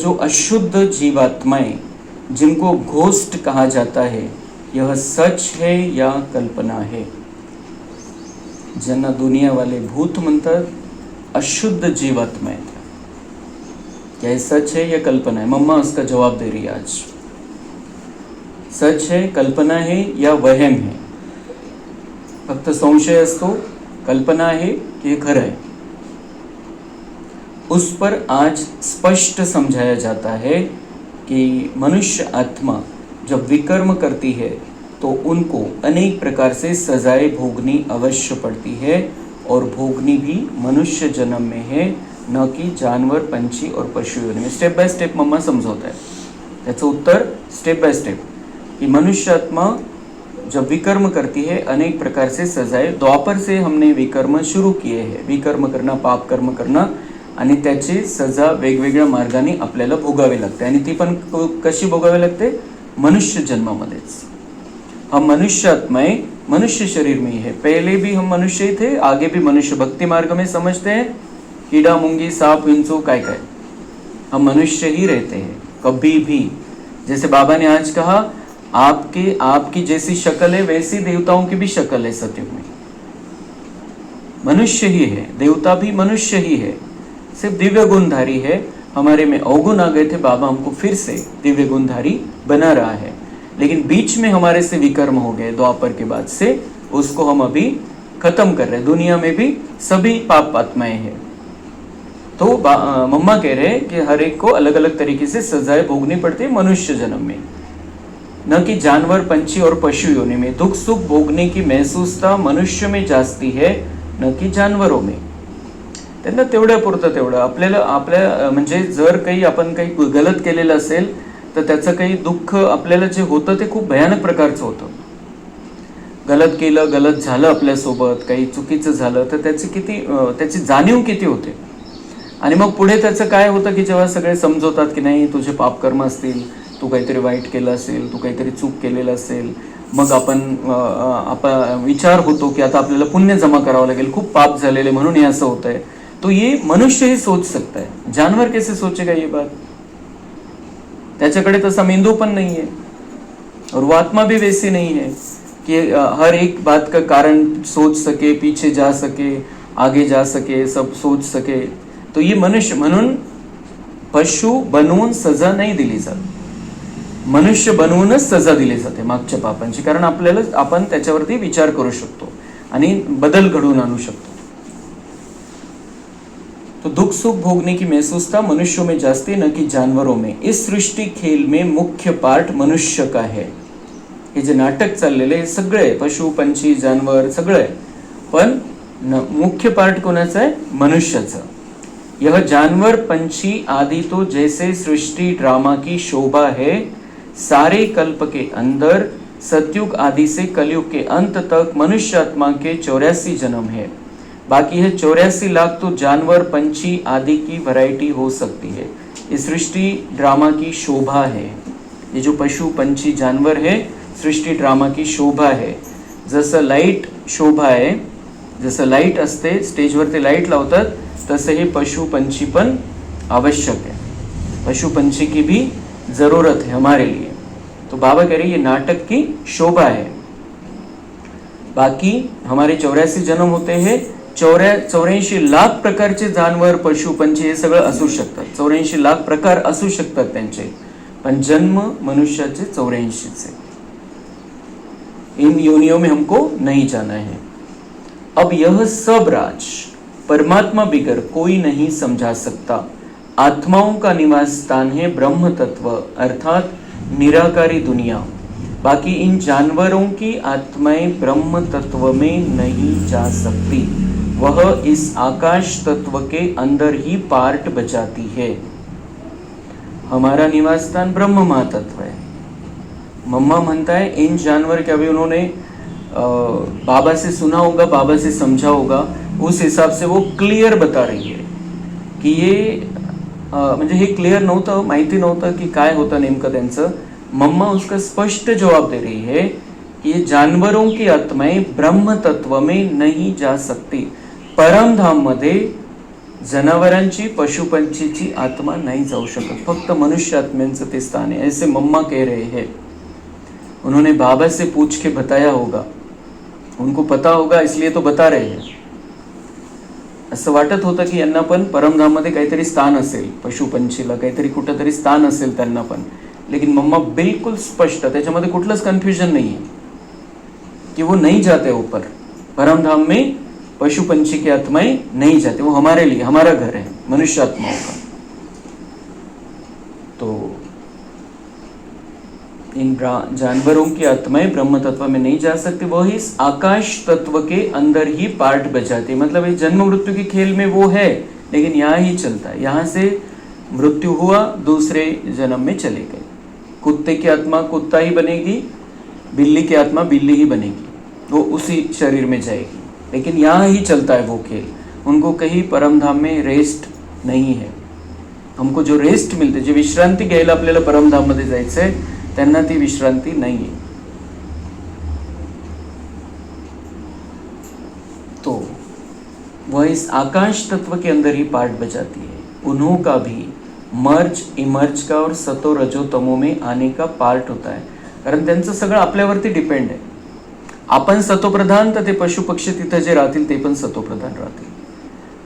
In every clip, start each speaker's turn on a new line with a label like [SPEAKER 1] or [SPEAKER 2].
[SPEAKER 1] जो अशुद्ध जीवात्माएं जिनको घोस्ट कहा जाता है, यह सच है या कल्पना है? ज्यांना दुनिया वाले भूत म्हणतात, अशुद्ध जीवात्माएं, क्या ये सच है या कल्पना है? मम्मा उसका जवाब दे रही है आज। सच है, कल्पना है या वहम है? फक्त संशय असतो, कल्पना है कि ये खरं है? उस पर आज स्पष्ट समझाया जाता है कि मनुष्य आत्मा जब विकर्म करती है तो उनको अनेक प्रकार से सजाएं भोगनी अवश्य पड़ती है, और भोगनी भी मनुष्य जन्म में है, न कि जानवर, पंछी और पशु योनि में। स्टेप बाय स्टेप मम्मा समझाता है, त्याचं उत्तर स्टेप बाय स्टेप, कि मनुष्य आत्मा जब विकर्म करती है अनेक प्रकार से सजाएं, द्वापर से हमने विकर्म शुरू किए हैं, विकर्म करना, पाप कर्म करना, आणि त्याची सजा वेगवेगळ्या मार्गाने आपल्याला भोगावी लागते, आणि ती पण कशी भोगावी लागते? मनुष्य जन्मामध्येच। हम मनुष्य आत्माएं मनुष्य शरीर में ही है, पहले भी हम मनुष्य ही थे, आगे भी मनुष्य। भक्ति मार्ग में समझते हैं कीड़ा, मूंगी, सांप, विंचू, काय काय, हम मनुष्य ही रहते हैं कभी भी। जैसे बाबा ने आज कहा, आपकी जैसी शक्ल है वैसी देवताओं की भी शक्ल है सतयुग में। मनुष्य ही है, देवता भी मनुष्य ही है, सिर्फ दिव्य गुणधारी है। हमारे में अवगुण आ गए थे, बाबा हमको फिर से दिव्य गुणधारी बना रहा है, लेकिन बीच में हमारे से विकर्म हो गए द्वापर के बाद से, उसको हम अभी खत्म कर रहे हैं। दुनिया में भी सभी पाप आत्माएं हैं। तो मम्मा कह रहे हैं कि हर एक को अलग अलग तरीके से सजाएं भोगनी पड़ती है मनुष्य जन्म में, न कि जानवर, पंछी और पशु योनि में। दुख सुख भोगने की महसूसता मनुष्य में जास्ती है, न की जानवरों में। त्यांना तेवढ्यापुरतं तेवढं आपल्या म्हणजे जर काही आपण काही गलत केलेलं असेल तर त्याचं काही दुःख आपल्याला जे होतं ते खूप भयानक प्रकारचं होतं। गलत केलं, गलत झालं आपल्यासोबत, काही चुकीचं झालं तर त्याची जाणीव किती होते, आणि मग पुढे त्याचं काय होतं की जेव्हा सगळे समजवतात की नाही तुझे पापकर्म असतील, तू काहीतरी वाईट केलं असेल, तू काहीतरी चूक केलेलं असेल, मग आपण विचार होतो की आता आपल्याला पुण्य जमा करावं लागेल, खूप पाप झालेले म्हणून हे असं होतंय। तो ये मनुष्य ही सोच सकता है, जानवर कैसे सोचेगा ये बात? त्याच्याकडे तसा मेंदू पण नहीं है, और वो आत्मा भी वैसी नहीं है कि हर एक बात का कारण सोच सके, पीछे जा सके, आगे जा सके, सब सोच सके। तो ये मनुष्य, म्हणून पशु बनवून सजा नाही दिली जात, मनुष्य बनवूनच सजा दिली जाते मागच्या पापांची, कारण आपण त्याच्यावरती विचार करू शकतो आणि बदल घडवून आणू शकतो। तो दुख सुख भोगने की महसूसता मनुष्यों में जास्ती, न कि जानवरों में। इस सृष्टि खेल में मुख्य पार्ट मनुष्य का है। हे जे नाटक चाललेले सगळे पशु, पंछी, जानवर सगळे, पण मुख्य पार्ट कोणाचा आहे? मनुष्याचा। यह जानवर, पंछी आदि तो जैसे सृष्टि ड्रामा की शोभा है, सारे कल्प के अंदर सतयुग आदि से कलयुग के अंत तक मनुष्य आत्मा के 84 जन्म है। बाकी है 84 लाख तो जानवर, पंछी आदि की वैरायटी हो सकती है। ये सृष्टि ड्रामा की शोभा है। ये जो पशु, पंछी, जानवर है, सृष्टि ड्रामा की शोभा है। जसं लाईट शोभा आहे, जसं लाईट असते स्टेजवरती लाईट लावतात, तसे हे पशु पंछी पण आवश्यक है। पशु पंछी की भी जरूरत है हमारे लिए। तो बाबा कह रहे ये नाटक की शोभा है। बाकी हमारे 84 जन्म होते हैं, 84 लाख प्रकारचे जानवर, पशु, पंछी हे सगळं असू शकतात, 84 लाख प्रकार असू शकतात त्यांचे, पण जन्म मनुष्याचे 84 चे। इन योनियों में हमको नहीं जाना है। अब यह सब राज परमात्मा बिगर कोई नहीं समझा सकता। आत्माओं का निवास स्थान है ब्रह्म तत्व, अर्थात निराकारी दुनिया। बाकी इन जानवरों की आत्माएं ब्रह्म तत्व में नहीं जा सकती, वह इस आकाश तत्व के अंदर ही पार्ट बजाती है। हमारा निवास स्थान ब्रह्म महातत्व है। मम्मा म्हणता है इन जानवर के, अभी उन्होंने बाबा से सुना होगा, बाबा से समझा होगा, उस हिसाब से वो क्लियर बता रही है की ये म्हणजे हे क्लियर नव्हतं, माहिती नव्हतं की काय होतं नेमकं त्यांचं। मम्मा उसका स्पष्ट जवाब दे रही है कि ये जानवरों की आत्माएं ब्रह्म तत्व में नहीं जा सकती। परम धाम मध्ये जनावरांची पशु पंछीची आत्मा नहीं जाऊ शकत, फक्त मनुष्य आत्म्यांचं ते स्थान है, ऐसे मम्मा कह रहे हैं। उन्होंने बाबा से पूछ के बताया होगा, उनको पता होगा इसलिए तो बता रहे हैं। असं वाटत होतं की यांना पण परमधाममध्ये काहीतरी स्थान असेल, पशु पंछीला काहीतरी कुठेतरी स्थान असेल त्यांना पण, लेकिन मम्मा बिल्कुल स्पष्ट, त्याच्यामध्ये कुठलंच कन्फ्यूजन नहीं है कि वो नहीं जाते ऊपर। परमधाम में पशु पंछी की आत्माएं नहीं जाती, वो हमारे लिए, हमारा घर है मनुष्य आत्माओं का। तो इन जानवरों की आत्माएं ब्रह्म तत्व में नहीं जा सकती, वो इस आकाश तत्व के अंदर ही पार्ट बजाती। मतलब ये जन्म मृत्यु के खेल में वो है, लेकिन यहाँ ही चलता है, यहाँ से मृत्यु हुआ, दूसरे जन्म में चले गए। कुत्ते की आत्मा कुत्ता ही बनेगी, बिल्ली की आत्मा बिल्ली ही बनेगी, वो उसी शरीर में जाएगी, लेकिन यहाँ ही चलता है वो खेल। उनको कहीं परमधाम में रेस्ट नहीं है। हमको जो रेस्ट मिलते, जे विश्रांती घ्यायला आपल्याला परमधाम मध्ये जायचंय, त्यांना ती विश्रांती नहीं है। तो वह इस आकाश तत्व के अंदर ही पार्ट बजाती है। उन्हों का भी मर्ज इमर्ज का और सतो रजो तमो में आने का पार्ट होता है, कारण त्यांचं सगळं आपल्यावरती डिपेंड आहे। आपण सतोप्रधान तर ते पशु पक्षी तिथे जे राहतील ते पण सतोप्रधान राहतील।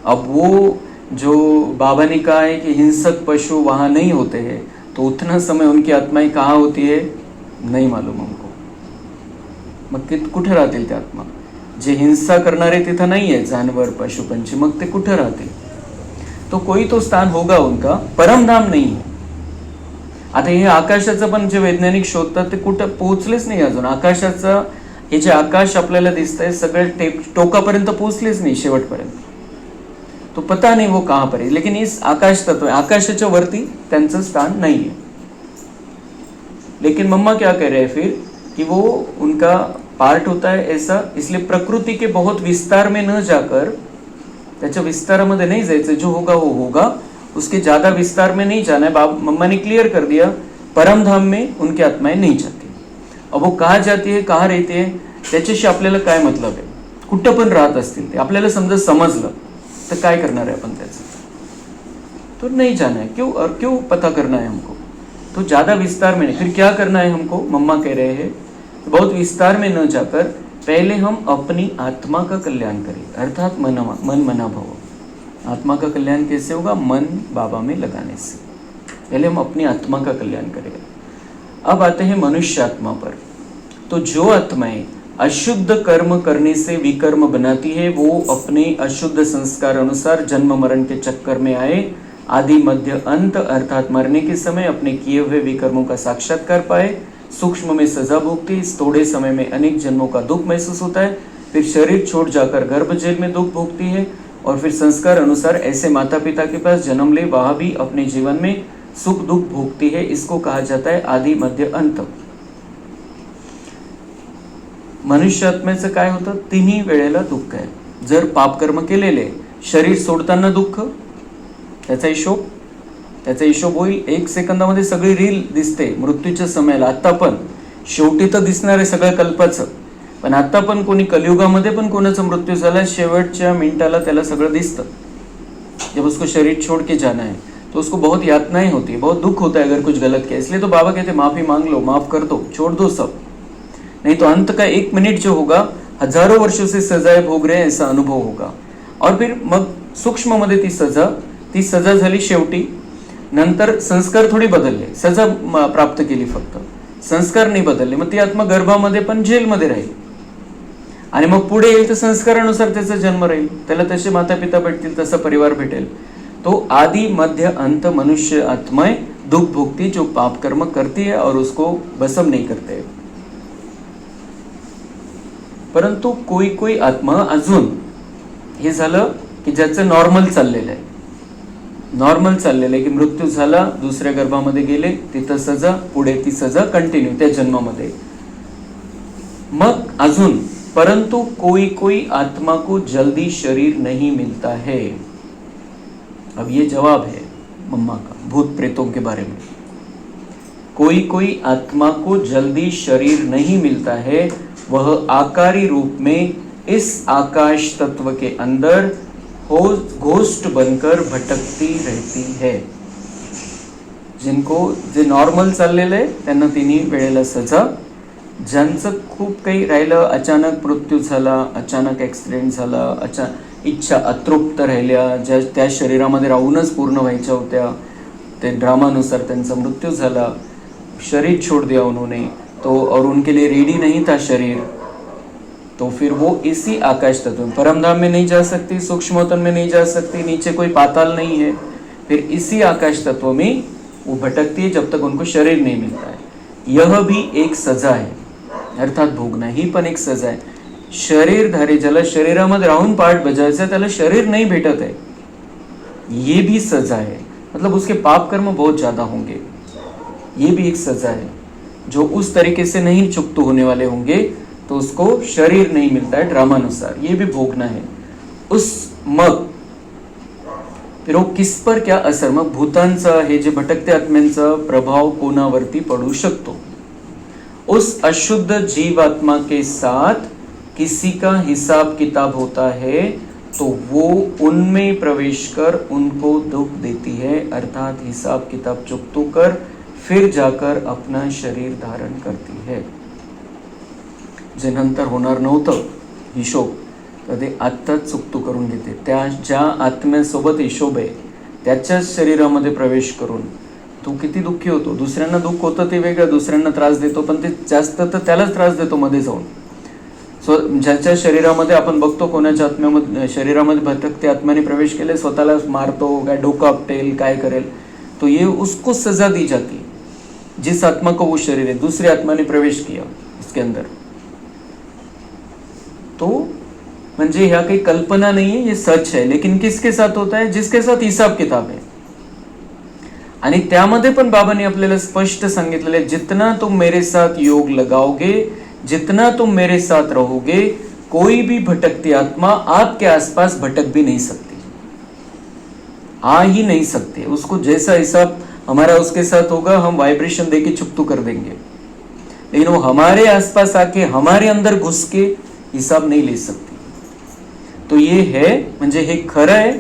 [SPEAKER 1] अब वो जो बाबा ने कहा है कि हिंसक पशु वहाँ नहीं होते हैं, तो उतना समय उनकी आत्माएं कहाँ होती है नहीं मालूम हमको। मग कुठे राहतील ते आत्मा? जे हिंसा करणारे तिथं नाही आहे, जानवर पशु पंछी, मग ते कुठे राहतील? तो कोई तो स्थान होगा उनका, परमधाम नहीं है। आता हे आकाशाचं पण जे वैज्ञानिक शोधतात ते कुठं पोहोचलेच नाही अजून। आकाशाचं हे जे आकाश आपल्याला दिसतंय सगळे टोकापर्यंत पोहोचलेच नाही, शेवटपर्यंत। तो पता नहीं वो कहाँ पर है, लेकिन इस आकाश तत्व, आकाशाच्या वरती त्यांचं स्थान नहीं है। लेकिन मम्मा क्या कह रहे हैं फिर कि वो उनका पार्ट होता है ऐसा, इसलिए प्रकृति के बहुत विस्तार में न जाकर, त्याच्या विस्तारामध्ये नहीं जायचं, जो होगा वो होगा, उसके ज्यादा विस्तार में नहीं जाना है। मम्मा ने क्लियर कर दिया, परमधाम में उनकी आत्माएं नहीं जाती। अब वो कहाँ जाती है, कहाँ रहती है, त्याच्याशी आपल्याला काय मतलब आहे? कुठं पण राहत असतील ते, आपल्याला समजा समजलं तर काय करणार आहे आपण त्याचं? तो नहीं जाना है, क्यों और क्यों पता करना है हमको? तो ज्यादा विस्तार में नहीं, फिर क्या करना है हमको? मम्मा कह रहे हैं बहुत विस्तार में न जाकर पहले हम अपनी आत्मा का कल्याण करें, अर्थात मन मना भव। आत्मा का कल्याण कैसे होगा? मन बाबा में लगाने से। पहले हम अपनी आत्मा का कल्याण करेंगे। अब आते हैं मनुष्य आत्मा पर। तो जो आत्माएं अशुद्ध कर्म करने से विकर्म बनाती है, वो अपने अशुद्ध संस्कार अनुसार जन्म मरण के चक्कर में आए, आदि मध्य अंत अर्थात मरने के समय अपने किए हुए विकर्मों का साक्षात्कार पाए, सूक्ष्म में सजा भोगती, इस थोड़े समय में अनेक जन्मों का दुख महसूस होता है, फिर शरीर छोड़ जाकर गर्भ जेल में दुख भोगती है, और फिर संस्कार अनुसार ऐसे माता पिता के पास जन्म ले, वह भी अपने जीवन में सुख दुख भोगती है। इसको कहा जाता है आदि मध्य अंत। मनुष्य आत्म्याचं काय होतं? तिन्ही वेळेला दुःख आहे। जर पाप कर्म केलेले, शरीर सोडताना दुःख, त्याचा हिशोब होईल। 1 सेकंदामध्ये सगळी रील दिसते मृत्यूच्या समयाला। आता पण शेवटी तर दिसणार आहे सगळं कल्पाचं, पण आता पण कोणी कलियुगामध्ये पण कोणाचा मृत्यू झाला, शेवटच्या मिनिटाला त्याला सगळं दिसतं। जब उसको शरीर छोड़ के जाना है तो उसको बहुत यातनाएं होती है, बहुत दुख होता है अगर कुछ गलत किया। इसलिए तो बाबा कहते माफी मांग लो, माफ कर दो, छोड़ दो सब, नहीं तो अंत का 1 मिनट जो होगा हजारों वर्षों से सजाएं भोग रहे हैं ऐसा अनुभव होगा। और फिर मग सूक्ष्म मध्ये ती सजा झाली शेवटी, नंतर संस्कार थोडी बदलले, सजा प्राप्त केली फक्त, संस्कार नाही बदलले, मग ती आत्मा गर्भामध्ये पण जेलमध्ये राहील, आणि मग पुढे येईल तर संस्कारानुसार त्याचा जन्म राहील, त्याला तसे माता पिता भेटतील, तसा परिवार भेटेल। तो आदि मध्य अंत मनुष्य आत्माएं दुख भोगती जो पाप कर्म करती है और उसको भस्म नहीं करते। परंतु कोई आत्मा अजून हे झालं की ज्याचं नॉर्मल चाललेलं आहे, की मृत्यू झाला, दुसऱ्या गर्भामध्ये गेले, तिथं सजा, पुढे ती सजा कंटिन्यू त्या जन्मामध्ये। मग अजून परंतु कोई आत्मा को जल्दी शरीर नहीं मिलता है। अब ये जवाब है मम्मा का भूत प्रेतों के बारे में। कोई आत्मा को जल्दी शरीर नहीं मिलता है, वह आकारी रूप में इस आकाश तत्व के अंदर घोस्ट बनकर भटकती रहती है. जे नॉर्मल चाललेलं आहे त्यांना तिन्ही वेळेला सजा. ज्यांचं खूप काही राहिलं, अचानक मृत्यू झाला, अचानक ॲक्सिडेंट झाला, इच्छा अतृप्त राहिल्या, ज्या त्या शरीरामध्ये राहूनच पूर्ण व्हायच्या होत्या, ते ड्रामानुसार त्यांचा मृत्यू झाला, शरीर छोड़ दिया उन्होंने तो, और उनके लिए रेडी नहीं था शरीर, तो फिर वो इसी आकाश तत्व में, परमधाम में नहीं जा सकती, सूक्ष्मतन में नहीं जा सकती, नीचे कोई पाताल नहीं है, फिर इसी आकाश तत्व में वो भटकती है जब तक उनको शरीर नहीं मिलता है. यह भी एक सजा है, अर्थात भोगना ही पण एक सजा आहे. शरीरधारी ज्याला शरीरामध्ये राहून पार्ट बजावायचा त्याला शरीर नहीं भेटत है, ये भी सजा है. मतलब उसके पाप कर्म बहुत ज्यादा होंगे, ये भी एक सजा है. जो उस तरीके से नहीं चुक्त होने वाले होंगे तो उसको शरीर नहीं मिलता है ड्रामानुसार, ये भी भोगना है. मग फिर किस पर क्या असर, मग भूतांचा, हे जे भटकते आत्म्यांचा प्रभाव कोणावरती पडू शकतो. उस अशुद्ध जीवात्मा के साथ किसी का हिसाब किताब होता है तो वो उनमें प्रवेश कर उनको दुख देती है, अर्थात हिसाब किताब चुकतो कर फिर जाकर अपना शरीर धारण करती है. जे नंतर होणार नव्हतं हिशोब, तर ते आत्ताच चुकतो करून घेते. त्या ज्या आत्म्यासोबत हिशोब आहे त्याच्याच शरीरामध्ये प्रवेश करून तो किती दुःखी होतो. दुसऱ्यांना दुःख होतं ते वेगळं, दुसऱ्यांना त्रास देतो, पण ते जास्त तर त्यालाच त्रास देतो मध्ये जाऊन. ज्याच्या शरीरामध्ये आपण बघतो, कोणाच्या आत्म्यामध्ये शरीरामध्ये भटकते आत्म्याने प्रवेश केले, स्वतःला मारतो, काय डोकं आपटेल, काय करेल, तो ये उसको सजा दी जाती. जिस आत्मा को वो शरीर है, दूसरी आत्मा ने प्रवेश किया उसके अंदर, तो म्हणजे ह्या काही कल्पना नहीं है, ये सच है. लेकिन किसके साथ होता है, जिसके साथ हिसाब किताब है. आणि त्यामध्ये पण बाबांनी आपल्याला स्पष्ट सांगितलेलं आहे, जितना तुम मेरे साथ योग लगाओगे, जितना तुम मेरे साथ रहोगे, कोई भी भटकती आत्मा आपके आसपास भटक भी नहीं सकती, आ ही नहीं सकती. उसको जैसा हिसाब हमारा उसके साथ होगा, हम वाइब्रेशन देके चुप कर देंगे, लेकिन वो हमारे आसपास आके हमारे अंदर घुस के हिसाब नहीं ले सकती. तो ये है, म्हणजे हे खरं आहे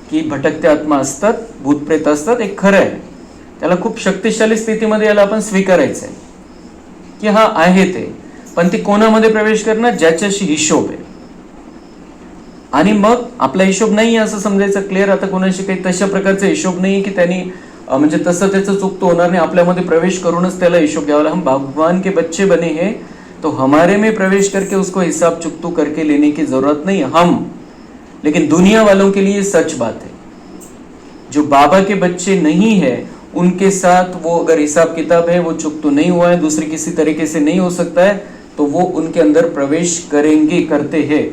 [SPEAKER 1] की भटकते आत्मा असतात, भूतप्रेत असतात, हे खरं आहे. त्याला खूप शक्तिशाली स्थितीमध्ये याला आपण स्वीकारायचं आहे की हा आहे ते, पण ती कोणामध्ये प्रवेश करणार, ज्याच्याशी हिशोब आहे. आणि मग आपला हिशोब नाही असं समजायचं क्लिअर. आता कोणाशी काही तशा प्रकारचा हिशोब नाही की त्यांनी म्हणजे तसं त्याचं चूक होणार नाही, आपल्यामध्ये प्रवेश करूनच त्याला हिशोब घ्यावा. हम भगवान के बच्चे बने हैं तो हमारे में प्रवेश करके उसको हिसाब चुकतू करके लेने की जरूरत नहीं हम. लेकिन दुनिया वालों के लिए सच बात है, जो बाबा के बच्चे नहीं है उनके साथ वो अगर हिसाब किताब है, वो चुकतू नहीं हुआ है, दूसरी किसी तरीके से नहीं हो सकता है, तो वो उनके अंदर प्रवेश करेंगे, करते हैं.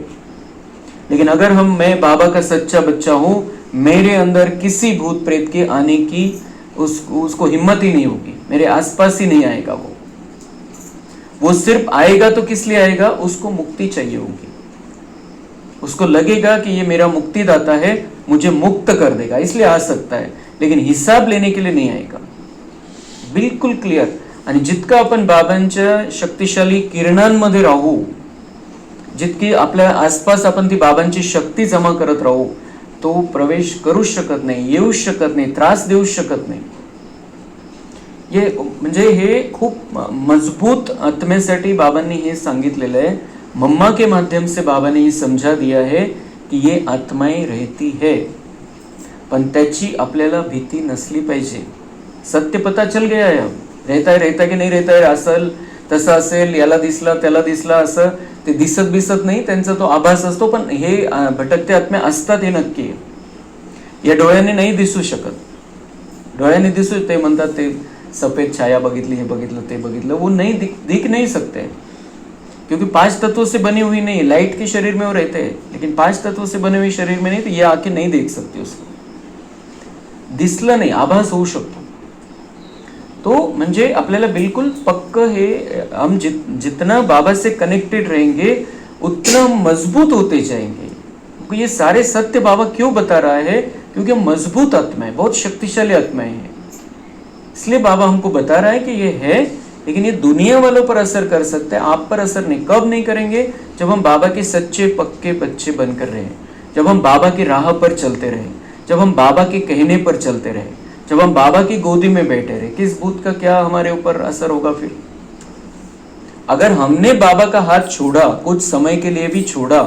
[SPEAKER 1] लेकिन अगर मैं बाबा का सच्चा बच्चा हूं, मेरे अंदर किसी भूत प्रेत के आने की उसको हिम्मत ही नहीं होगी, मेरे आसपास ही नहीं आएगा. वो सिर्फ आएगा तो किस लिए आएगा, उसको मुक्ति चाहिए होगी, उसको लगेगा कि ये मेरा मुक्तिदाता है, मुझे मुक्त कर देगा, इसलिए आ सकता है, लेकिन हिसाब लेने के लिए नहीं आएगा. बिल्कुल क्लिअर. आणि जितकं आपण बाबांच्या शक्तिशाली किरणांमध्ये राहू, जितकी आपल्या आसपास आपण ती बाबांची शक्ती जमा करत राहू, तो प्रवेश करू शकत नाही, येऊ शकत नाही, त्रास देऊ शकत नाही. ये म्हणजे हे खूप मजबूत आत्मेसाठी बाबांनी हे सांगितलेलं आहे. मम्मा के माध्यम से बाबा ने ये समझा दिया है कि ये आत्माएं रहती है, पण त्याची आपल्याला भीती नसली पाहिजे. सत्य पता चल गया है, रहता है की नहीं रहता है, असल तसं असेल, याला दिसला त्याला दिसला, असं ते दिसत नाही, त्यांचा तो आभास असतो. पण हे भटकते आत्म्या असतात हे नक्की. या डोळ्याने नाही दिसू शकत, डोळ्याने दिसू, ते म्हणतात ते सफेद छाया बघितली, हे बघितलं, ते बघितलं, वो नहीं दिख नहीं सकते, क्योंकि 5 तत्वों से बनी हुई नहीं. लाइट के शरीर में वो रहते हैं, लेकिन 5 तत्वों से बने हुए शरीर में नहीं, तो ये आंखें नहीं देख सकती उसको, दिसलं नाही, आभास होऊ शकतो. तो म्हणजे आपल्याला बिल्कुल पक्क हे, हम जितना बाबा से कनेक्टेड रहेंगे उतना मजबूत होते जाएंगे. क्योंकि ये सारे सत्य बाबा क्यों बता रहा है, क्योंकि मजबूत आत्मा है, बहुत शक्तिशाली आत्माएं हैं, इसलिए बाबा हमको बता रहा है कि ये है, लेकिन ये दुनिया वालों पर असर कर सकते हैं, आप पर असर नहीं. कब नहीं करेंगे, जब हम बाबा के सच्चे पक्के बच्चे बनकर रहे. जब हम बाबा की राह पर चलते रहे, जब हम बाबा के कहने पर चलते रहे, जब हम बाबा की गोदी में बैठे रहे, किस भूत का क्या हमारे ऊपर असर होगा फिर? अगर हमने बाबा का हाथ छोड़ा, कुछ समय के लिए भी छोड़ा,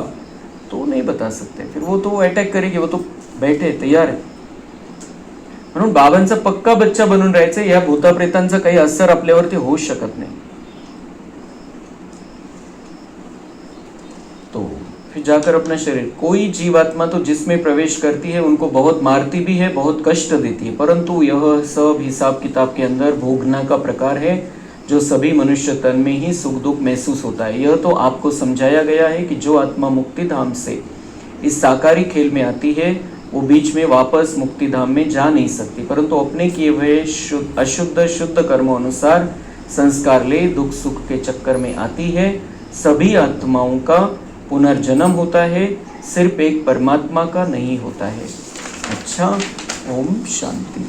[SPEAKER 1] तो नहीं बता सकते, फिर वो तो अटॅक करेगी, वो तो बैठे तयार आहे. म्हणून बाबांचा पक्का बच्चा बनून राहायचं, या भूताप्रेतांचा काही असर आपल्यावरती होऊ शकत नाही. तो फिर जाकर अपना शरीर, कोई जीवात्मा तो जिसमें प्रवेश करती है उनको बहुत मारती भी है, बहुत कष्ट देती है, परंतु यह सब हिसाब किताब के अंदर भोगना का प्रकार है जो सभी मनुष्य तन में ही सुख दुख महसूस होता है. यह तो आपको समझाया गया है कि जो आत्मा मुक्ति धाम से इस साकारी खेल में आती है वो बीच में वापस मुक्ति धाम में जा नहीं सकती, परंतु अपने किए हुए अशुद्ध शुद्ध कर्मों अनुसार संस्कार ले दुख सुख के चक्कर में आती है. सभी आत्माओं का पुनर्जन्म होता है, सिर्फ एक परमात्मा का नहीं होता है. अच्छा, ओम शांति.